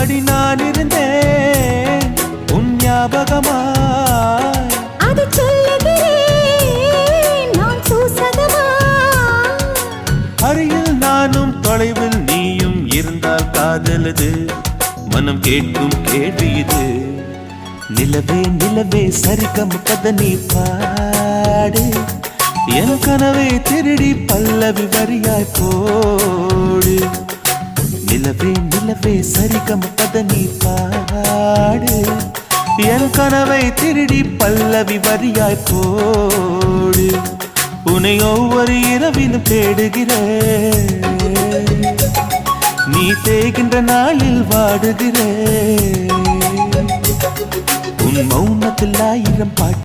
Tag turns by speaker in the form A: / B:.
A: அடி நான் இருந்தேன் உன் ஞாபகமாய்,
B: அது சொல்லுகிறேன் நான் சூசகமா.
A: அருகில் நானும் தொலைவில் நீயும் இருந்தால் காதலது மனம் கேட்கும் கேள்வி இது. நிலவே நிலவே சரிகம் கதை நீ பாடு, என் கனவை திருடி பல்லவி வரியாய் போடு. நிலவே நிலவே சரிகம் கதை நீ பாடு, என் கனவை திருடி பல்லவி வரியாய் போடு. உன்னை ஒவ்வொரு இரவிலும் தேடுகிறேன், நீ தேகின்ற நாளில் வாடுகிறேன். உன் மௌனத்தில் 1000 பாட்டு